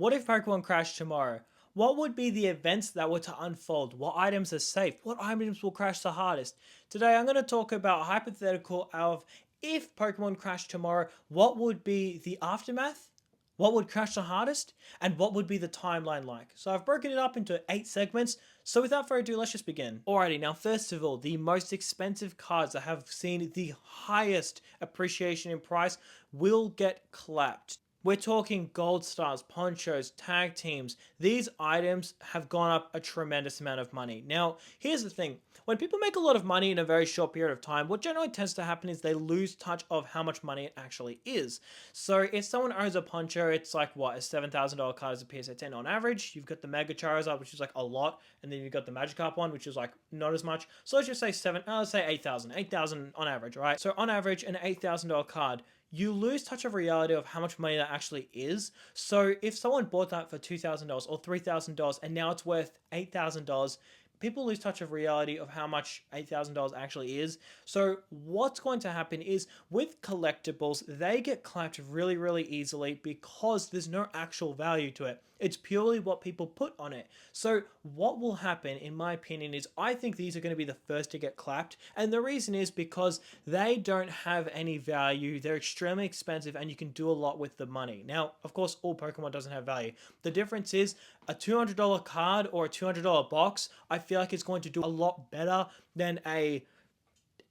What if Pokemon crashed tomorrow? What would be the events that were to unfold? What items are safe? What items will crash the hardest? Today I'm going to talk about a hypothetical of if Pokemon crashed tomorrow, what would be the aftermath? What would crash the hardest? And what would be the timeline like? So I've broken it up into 8 segments. So without further ado, let's just begin. Alrighty, now first of all, the most expensive cards that have seen the highest appreciation in price will get clapped. We're talking gold stars, ponchos, tag teams. These items have gone up a tremendous amount of money. Now, here's the thing. When people make a lot of money in a very short period of time, what generally tends to happen is they lose touch of how much money it actually is. So if someone owns a poncho, it's like what, a $7,000 card as a PSA 10 on average. You've got the Mega Charizard, which is like a lot, and then you've got the Magikarp one, which is like not as much. So let's just say let's say 8,000. 8,000 on average, right? So on average, an $8,000 card, you lose touch of reality of how much money that actually is. So if someone bought that for $2,000 or $3,000 and now it's worth $8,000, people lose touch of reality of how much $8,000 actually is. So what's going to happen is with collectibles, they get clapped really, really easily because there's no actual value to it. It's purely what people put on it. So what will happen, in my opinion, is I think these are going to be the first to get clapped. And the reason is because they don't have any value. They're extremely expensive and you can do a lot with the money. Now, of course, all Pokemon doesn't have value. The difference is a $200 card or a $200 box, I feel like it's going to do a lot better than an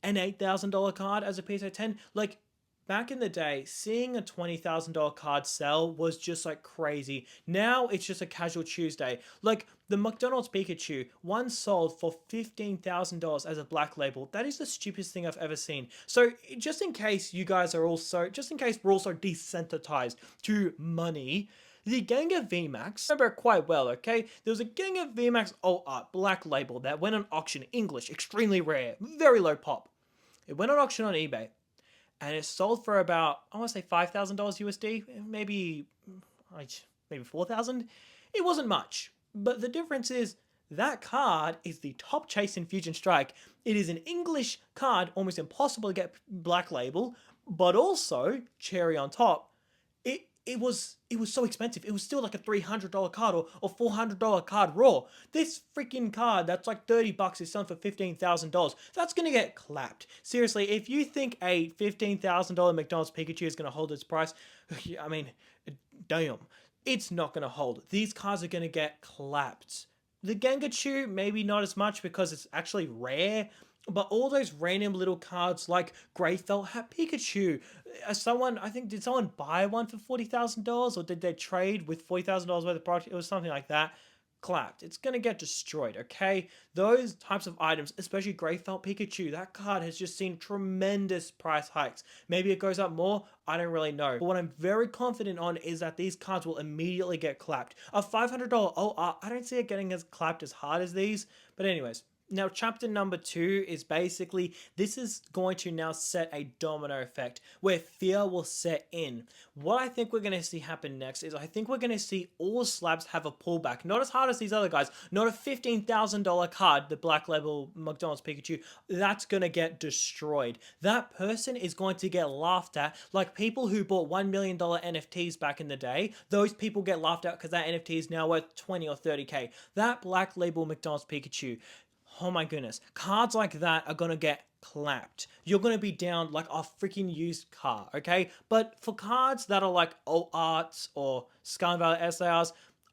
$8,000 card as a PSA 10. Like, back in the day, seeing a $20,000 card sell was just like crazy. Now it's just a casual Tuesday. Like the McDonald's Pikachu, one sold for $15,000 as a black label. That is the stupidest thing I've ever seen. So just in case you guys are also, just in case we're also desensitized to money, the Gengar VMAX, I remember it quite well, okay? There was a Gengar VMAX Alt Art Black Label that went on auction, English, extremely rare, very low pop. It went on auction on eBay and it sold for about, I want to say $5,000 USD, maybe 4,000. It wasn't much, but the difference is that card is the top chase in Fusion Strike. It is an English card, almost impossible to get black label, but also cherry on top. It was so expensive. It was still like a $300 card or $400 card raw. This freaking card that's like $30 is selling for $15,000. That's gonna get clapped. Seriously, if you think a $15,000 McDonald's Pikachu is gonna hold its price, I mean, damn, it's not gonna hold. These cards are gonna get clapped. The Gengachu, maybe not as much because it's actually rare, but all those random little cards like Grey Felt Hat Pikachu, I think, did someone buy one for $40,000 or did they trade with $40,000 worth of product? It was something like that. Clapped. It's going to get destroyed, okay? Those types of items, especially Grey Felt Pikachu, that card has just seen tremendous price hikes. Maybe it goes up more, I don't really know. But what I'm very confident on is that these cards will immediately get clapped. A $500 OR, I don't see it getting as clapped as hard as these, but anyways. Now, chapter number 2 is basically, this is going to now set a domino effect where fear will set in. What I think we're going to see happen next is I think we're going to see all slabs have a pullback. Not as hard as these other guys. Not a $15,000 card, the Black Label McDonald's Pikachu. That's going to get destroyed. That person is going to get laughed at like people who bought $1 million NFTs back in the day. Those people get laughed at because that NFT is now worth 20 or 30k. That Black Label McDonald's Pikachu, oh my goodness. Cards like that are going to get clapped. You're going to be down like a freaking used car, okay? But for cards that are like alt arts or Scarlet Violet SARs,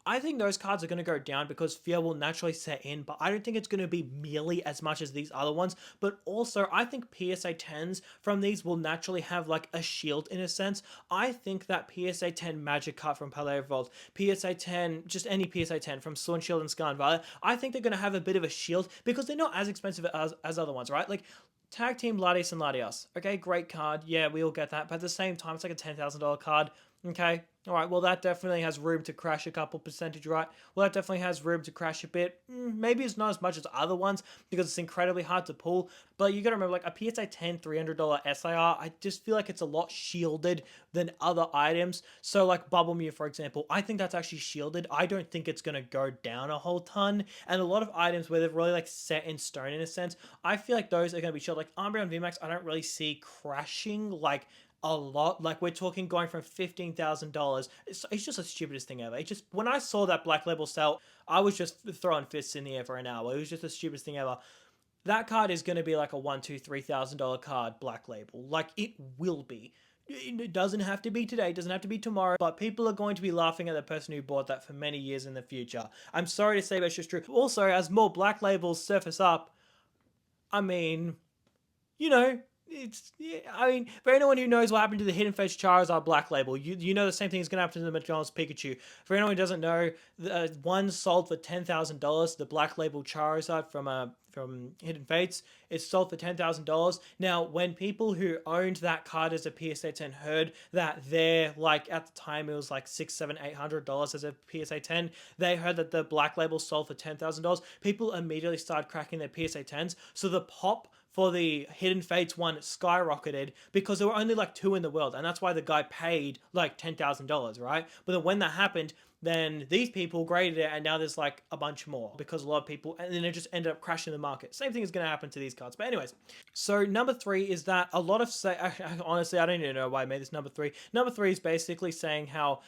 I think those cards are going to go down because fear will naturally set in, but I don't think it's going to be merely as much as these other ones. But also, I think PSA 10s from these will naturally have like a shield in a sense. I think that PSA 10 Magic card from Palais Evolved, PSA 10, just any PSA 10 from Sword and Shield and Scarlet Violet, I think they're going to have a bit of a shield because they're not as expensive as other ones, right? Like, Tag Team Latias and Latias. Okay, great card. Yeah, we all get that. But at the same time, it's like a $10,000 card. Okay, all right, well, that definitely has room to crash a couple percentage, right? Well, that definitely has room to crash a bit. Maybe it's not as much as other ones because it's incredibly hard to pull. But you got to remember, like a PSA 10 $300 SIR, I just feel like it's a lot shielded than other items. So like Bubble Mew, for example, I think that's actually shielded. I don't think it's going to go down a whole ton. And a lot of items where they're really like set in stone in a sense, I feel like those are going to be shielded. Like Umbreon VMAX, I don't really see crashing like a lot. Like, we're talking going from $15,000. It's just the stupidest thing ever. It just, when I saw that Black Label sale, I was just throwing fists in the air for an hour. It was just the stupidest thing ever. That card is going to be like a $1, $2, $3,000 card, Black Label. Like, it will be. It doesn't have to be today, it doesn't have to be tomorrow, but people are going to be laughing at the person who bought that for many years in the future. I'm sorry to say, but it's just true. Also, as more Black Labels surface up, I mean, you know, it's, yeah, I mean, for anyone who knows what happened to the Hidden Fates Charizard Black Label, you know the same thing is going to happen to the McDonald's Pikachu. For anyone who doesn't know, one sold for $10,000, the Black Label Charizard from Hidden Fates. It's sold for $10,000. Now, when people who owned that card as a PSA 10 heard that they're like, at the time it was like $600, $700, $800 as a PSA 10, they heard that the Black Label sold for $10,000. People immediately started cracking their PSA 10s. So the pop for the Hidden Fates one skyrocketed because there were only like 2 in the world, and that's why the guy paid like $10,000, right? But then when that happened, then these people graded it, and now there's like a bunch more because a lot of people, and then it just ended up crashing the market. Same thing is going to happen to these cards. But anyways, so number 3 is that a lot of honestly, I don't even know why I made this number 3. Number 3 is basically saying how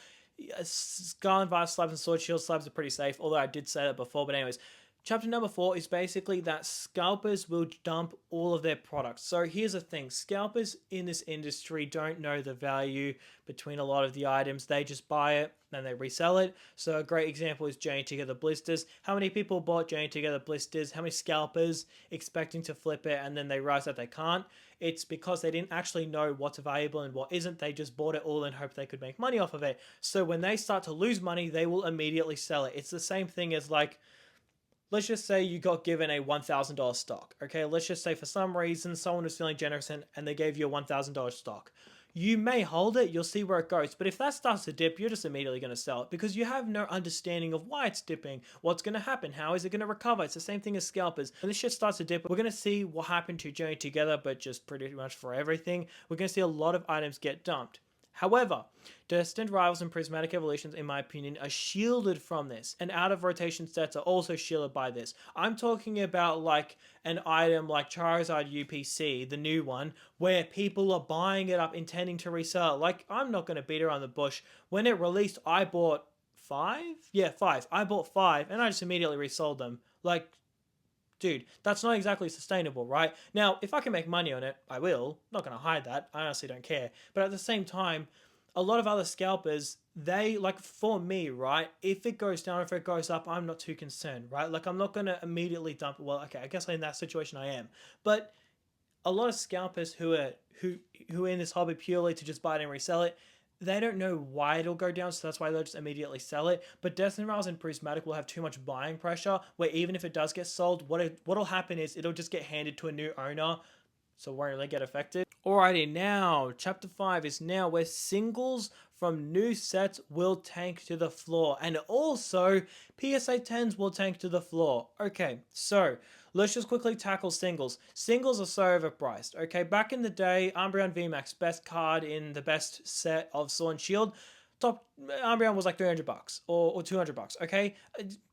Scarlet Violet slabs and Sword Shield slabs are pretty safe, although I did say that before. But anyways, chapter number 4 is basically that scalpers will dump all of their products. So here's the thing. Scalpers in this industry don't know the value between a lot of the items. They just buy it and they resell it. So a great example is Journey Together Blisters. How many people bought Journey Together Blisters? How many scalpers expecting to flip it and then they realize that they can't? It's because they didn't actually know what's valuable and what isn't. They just bought it all and hoped they could make money off of it. So when they start to lose money, they will immediately sell it. It's the same thing as like, let's just say you got given a $1,000 stock. Okay, let's just say for some reason someone was feeling generous and they gave you a $1,000 stock. You may hold it, you'll see where it goes, but if that starts to dip, you're just immediately going to sell it because you have no understanding of why it's dipping, what's going to happen, how is it going to recover. It's the same thing as scalpers. When this shit starts to dip, we're going to see what happened to Journey Together, but just pretty much for everything. We're going to see a lot of items get dumped. However, Destined Rivals and Prismatic Evolutions, in my opinion, are shielded from this, and out of rotation sets are also shielded by this. I'm talking about like an item like Charizard UPC, the new one, where people are buying it up intending to resell it. Like, I'm not going to beat around the bush. When it released, I bought 5? Yeah, 5. I bought 5, and I just immediately resold them. Like, dude, that's not exactly sustainable, right? Now, if I can make money on it, I will. I'm not going to hide that. I honestly don't care. But at the same time, a lot of other scalpers, they, like, for me, right, if it goes down, if it goes up, I'm not too concerned, right? Like, I'm not going to immediately dump it. Well, okay, I guess in that situation I am. But a lot of scalpers who are in this hobby purely to just buy it and resell it, they don't know why it'll go down, so that's why they'll just immediately sell it. But Destiny Rivals and Prismatic will have too much buying pressure, where even if it does get sold, what'll happen is it'll just get handed to a new owner, so it won't really get affected. Alrighty, now, Chapter 5 is now where singles from new sets will tank to the floor, and also PSA 10s will tank to the floor. Okay, so let's just quickly tackle singles. Singles are so overpriced. Okay, back in the day, Umbreon VMAX, best card in the best set of Sword and Shield. Top Umbreon was like $300 or $200. Okay,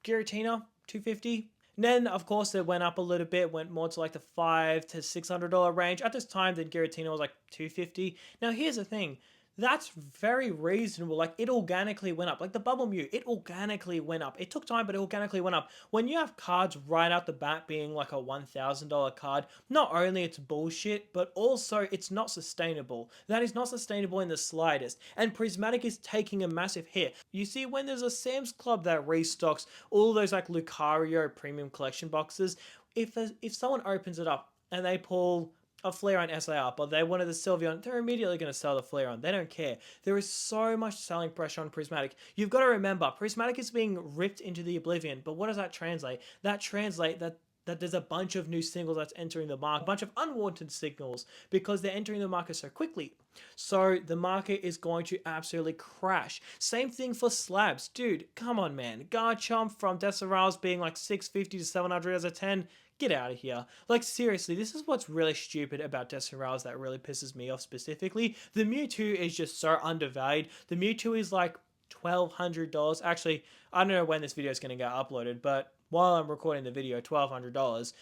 Giratina $250. And then, of course, it went up a little bit, went more to like the $500 to $600 range. At this time, the Giratina was like $250. Now, here's the thing. That's very reasonable. Like, it organically went up. Like the Bubble Mew, it organically went up. It took time, but it organically went up. When you have cards right out the bat being like a $1,000 card, not only it's bullshit, but also it's not sustainable. That is not sustainable in the slightest. And Prismatic is taking a massive hit. You see, when there's a Sam's Club that restocks all those like Lucario premium collection boxes, if someone opens it up and they pull a Flareon SAR, but they wanted the Sylveon, they're immediately going to sell the Flareon. They don't care. There is so much selling pressure on Prismatic. You've got to remember, Prismatic is being ripped into the oblivion, but what does that translate? That translates that there's a bunch of new singles that's entering the market, a bunch of unwanted signals, because they're entering the market so quickly. So the market is going to absolutely crash. Same thing for slabs. Dude, come on, man. Garchomp from Deserails being like $650 to $700 as a 10. Get out of here. Like, seriously, this is what's really stupid about Deserails that really pisses me off specifically. The Mewtwo is just so undervalued. The Mewtwo is like $1,200. Actually, I don't know when this video is going to get uploaded, but while I'm recording the video, $1,200.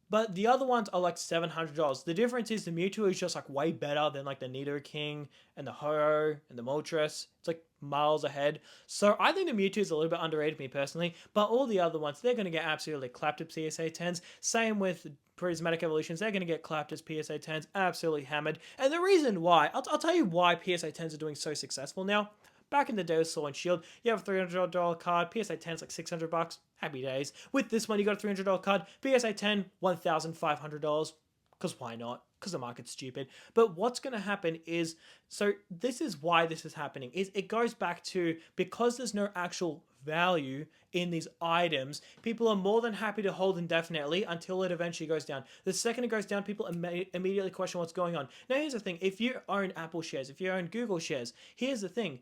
But the other ones are like $700. The difference is the Mewtwo is just like way better than like the Nidoking and the Ho-Oh and the Moltres. It's like miles ahead. So I think the Mewtwo is a little bit underrated, me personally. But all the other ones, they're going to get absolutely clapped at PSA 10s. Same with Prismatic Evolutions, they're going to get clapped as PSA 10s, absolutely hammered. And the reason why, I'll tell you why PSA 10s are doing so successful now. Back in the day with Sword and Shield, you have a $300 card, PSA 10 is like $600, happy days. With this one, you got a $300 card, PSA 10, $1,500, because why not? Because the market's stupid. But what's going to happen is, so this is why this is happening, is it goes back to, because there's no actual value in these items, people are more than happy to hold indefinitely until it eventually goes down. The second it goes down, people immediately question what's going on. Now, here's the thing. If you own Apple shares, if you own Google shares, here's the thing.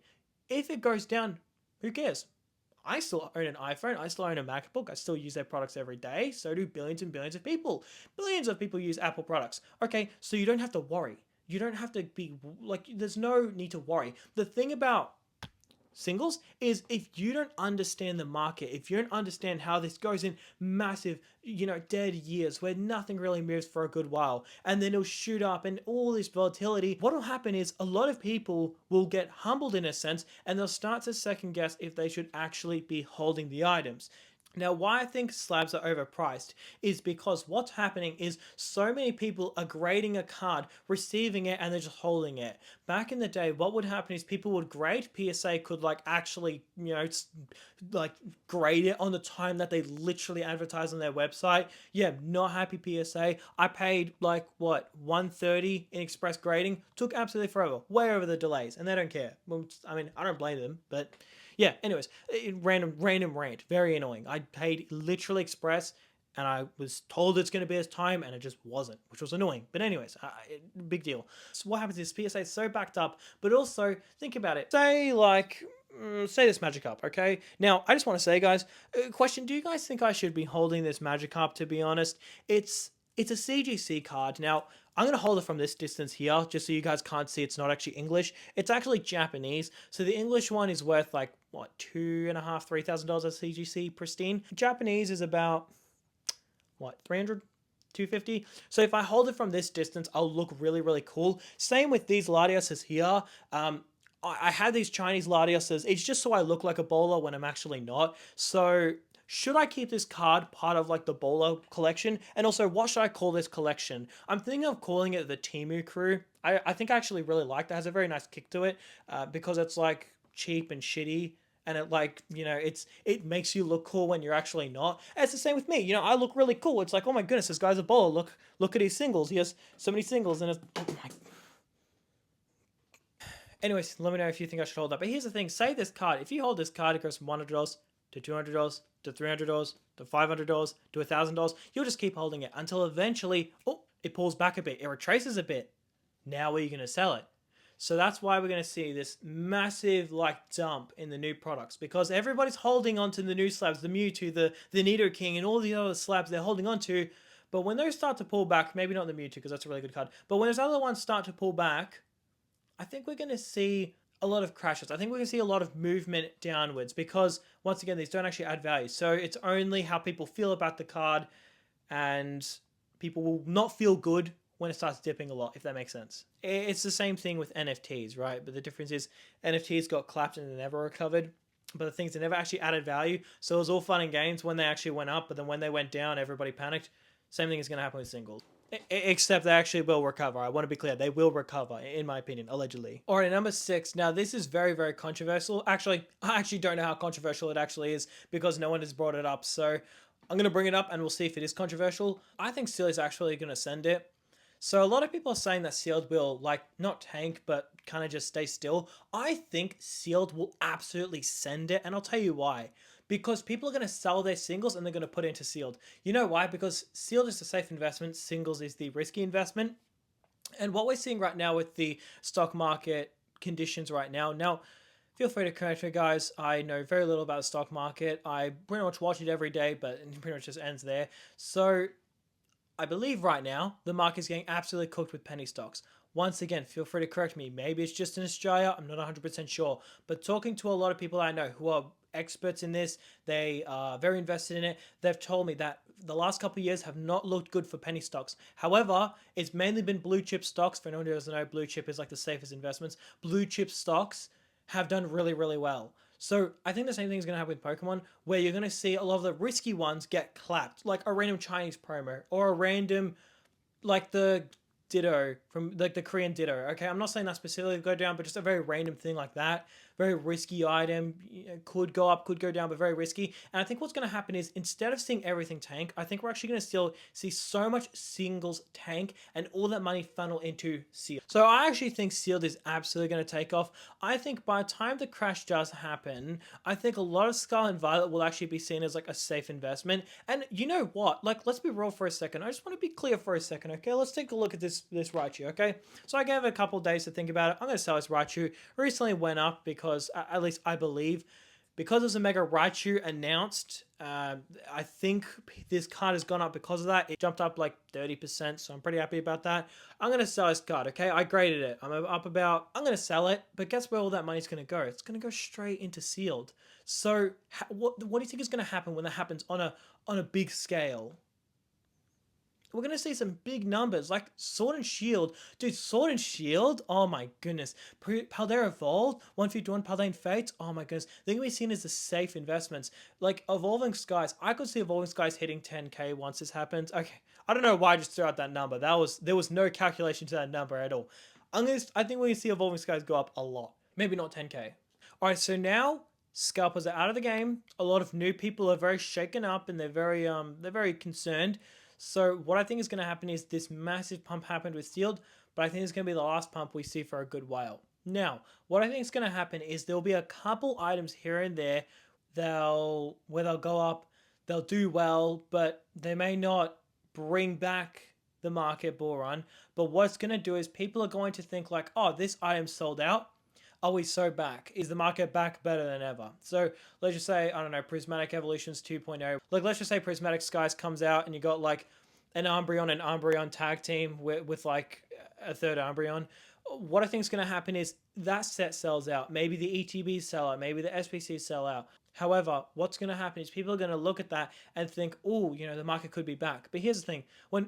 If it goes down, who cares? I still own an iPhone. I still own a MacBook. I still use their products every day. So do billions and billions of people. Billions of people use Apple products. Okay, so you don't have to worry. You don't have to be like, there's no need to worry. The thing about singles is, if you don't understand the market, if you don't understand how this goes in massive, dead years where nothing really moves for a good while, and then it'll shoot up and all this volatility, what will happen is a lot of people will get humbled in a sense, and they'll start to second guess if they should actually be holding the items. Now, why I think slabs are overpriced is because what's happening is so many people are grading a card, receiving it, and they're just holding it. Back in the day, what would happen is people would grade, PSA could like actually, like grade it on the time that they literally advertise on their website. Yeah, not happy PSA. I paid like what, 130 in express grading. Took absolutely forever, way over the delays, and they don't care. Well, I mean, I don't blame them, but yeah, anyways, random rant, very annoying. I paid literally express, and I was told it's going to be this time, and it just wasn't, which was annoying. But anyways, big deal. So what happens is PSA is so backed up, but also think about it. Say this Magikarp, okay? Now, I just want to say, guys, question: do you guys think I should be holding this Magikarp? To be honest, it's a CGC card. Now, I'm going to hold it from this distance here, just so you guys can't see it's not actually English. It's actually Japanese. So the English one is worth like, what, $2,500, $3,000 at CGC pristine. Japanese is about, what, 300? 250. So if I hold it from this distance, I'll look really, really cool. Same with these Latioses here. I had these Chinese Latioses. It's just so I look like a bowler when I'm actually not. So should I keep this card part of like the bowler collection? And also, what should I call this collection? I'm thinking of calling it the Timu Crew. I think I actually really like that. It has a very nice kick to it, because it's like cheap and shitty. And it like, it makes you look cool when you're actually not. And it's the same with me. I look really cool. It's like, oh my goodness, this guy's a bowler. Look at his singles. He has so many singles, and it's, oh my. Anyways, let me know if you think I should hold that. But here's the thing. Say this card. If you hold this card, it goes from $100 to $200 to $300 to $500 to $1,000. You'll just keep holding it until eventually, it pulls back a bit. It retraces a bit. Now, where are you going to sell it? So that's why we're going to see this massive dump in the new products, because everybody's holding on to the new slabs, the Mewtwo, the Nidoking, and all the other slabs they're holding on to. But when those start to pull back, maybe not the Mewtwo because that's a really good card, but when those other ones start to pull back, I think we're going to see a lot of crashes. I think we're going to see a lot of movement downwards, because once again, these don't actually add value. So it's only how people feel about the card, and people will not feel good when it starts dipping a lot, if that makes sense. It's the same thing with NFTs, right? But the difference is NFTs got clapped and they never recovered. But the things, they never actually added value. So it was all fun and games when they actually went up, but then when they went down, everybody panicked. Same thing is going to happen with singles. Except they actually will recover. I want to be clear. They will recover, in my opinion, allegedly. All right, number 6. Now, this is very, very controversial. Actually, I actually don't know how controversial it actually is, because no one has brought it up. So I'm going to bring it up and we'll see if it is controversial. I think Seal is actually going to send it. So a lot of people are saying that Sealed will, not tank, but kind of just stay still. I think Sealed will absolutely send it, and I'll tell you why. Because people are going to sell their singles and they're going to put it into Sealed. You know why? Because Sealed is a safe investment, singles is the risky investment. And what we're seeing right now with the stock market conditions right now, feel free to correct me, guys. I know very little about the stock market. I pretty much watch it every day, but it pretty much just ends there. So I believe right now the market is getting absolutely cooked with penny stocks. Once again, feel free to correct me. Maybe it's just in Australia. I'm not 100% sure. But talking to a lot of people I know who are experts in this, they are very invested in it. They've told me that the last couple of years have not looked good for penny stocks. However, it's mainly been blue chip stocks. For anyone who doesn't know, blue chip is like the safest investments. Blue chip stocks have done really, really well. So I think the same thing is going to happen with Pokemon, where you're going to see a lot of the risky ones get clapped, like a random Chinese promo or a random, like the Ditto from like the Korean Ditto. Okay, I'm not saying that specifically go down, but just a very random thing like that, very risky item, could go up, could go down, but very risky. And I think what's going to happen is instead of seeing everything tank, I think we're actually going to still see so much singles tank and all that money funnel into sealed. So I actually think sealed is absolutely going to take off. I think by the time the crash does happen, I think a lot of Scarlet Violet will actually be seen as like a safe investment. And you know what? Like, let's be real for a second. I just want to be clear for a second. Okay, let's take a look at this Raichu. Okay, so I gave it a couple days to think about it. I'm going to sell this Raichu. Recently went up because at least I believe, because there's a Mega Raichu announced, I think this card has gone up because of that. It jumped up like 30%, so I'm pretty happy about that. I'm going to sell this card, okay? I graded it. I'm up about, I'm going to sell it, but guess where all that money's going to go? It's going to go straight into sealed. So what do you think is going to happen when that happens on a big scale? We're going to see some big numbers like Sword and Shield. Dude, Sword and Shield, oh my goodness. Paldea Evolved, 151 Paldean Fates, oh my goodness. They're going to be seen as the safe investments. Like Evolving Skies, I could see Evolving Skies hitting 10k once this happens. Okay, I don't know why I just threw out that number. There was no calculation to that number at all. I think we're going to see Evolving Skies go up a lot. Maybe not 10k. Alright, so now scalpers are out of the game. A lot of new people are very shaken up and they're very concerned. So what I think is going to happen is this massive pump happened with sealed, but I think it's going to be the last pump we see for a good while. Now, what I think is going to happen is there'll be a couple items here and there where they'll go up, they'll do well, but they may not bring back the market bull run. But what's going to do is people are going to think like, oh, this item sold out. Are we so back? Is the market back better than ever? So let's just say, I don't know, Prismatic Evolutions 2.0. Like, let's just say Prismatic Skies comes out and you got like an Umbreon and Umbreon tag team with like a third Umbreon. What I think is going to happen is that set sells out. Maybe the ETBs sell out. Maybe the SPCs sell out. However, what's going to happen is people are going to look at that and think, oh, the market could be back. But here's the thing.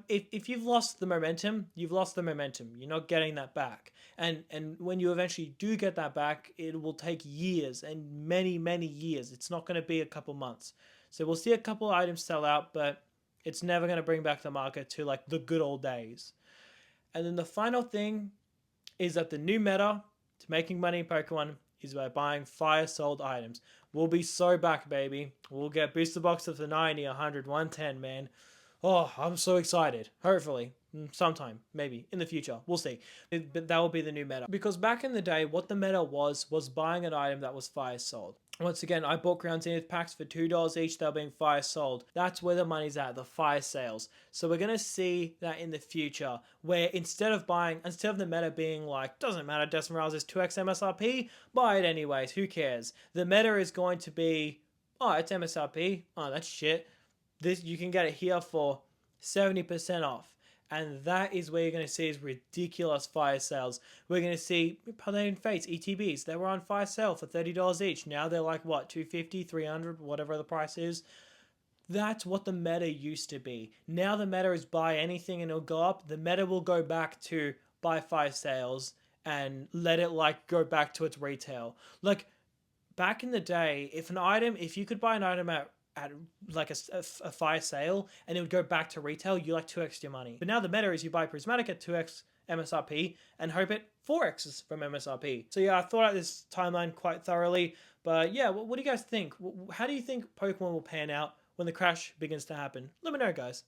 If you've lost the momentum, you've lost the momentum. You're not getting that back. And when you eventually do get that back, it will take years and many, many years. It's not going to be a couple months. So we'll see a couple items sell out, but it's never going to bring back the market to like the good old days. And then the final thing is that the new meta to making money in Pokemon is by buying fire sold items. We'll be so back, baby. We'll get booster boxes for 90, 100, 110, man. Oh, I'm so excited. Hopefully. Sometime, maybe, in the future. We'll see. But that will be the new meta. Because back in the day, what the meta was buying an item that was fire sold. Once again, I bought Ground Zenith packs for $2 each. They were being fire sold. That's where the money's at, the fire sales. So we're going to see that in the future, where instead of the meta being like, doesn't matter, Desmeral's is 2x MSRP, buy it anyways, who cares? The meta is going to be, oh, it's MSRP. Oh, that's shit. You can get it here for 70% off. And that is where you're going to see is ridiculous fire sales. We're going to see Paldean Fates, ETBs. They were on fire sale for $30 each. Now they're like, what, $250, $300, whatever the price is. That's what the meta used to be. Now the meta is buy anything and it'll go up. The meta will go back to buy fire sales and let it like go back to its retail. Like back in the day, if you could buy an item at like a fire sale and it would go back to retail, you like 2x your money. But now the meta is you buy Prismatic at 2x MSRP and hope it 4x's from MSRP. So yeah, I thought out this timeline quite thoroughly. But yeah, what do you guys think? How do you think Pokemon will pan out when the crash begins to happen? Let me know, guys.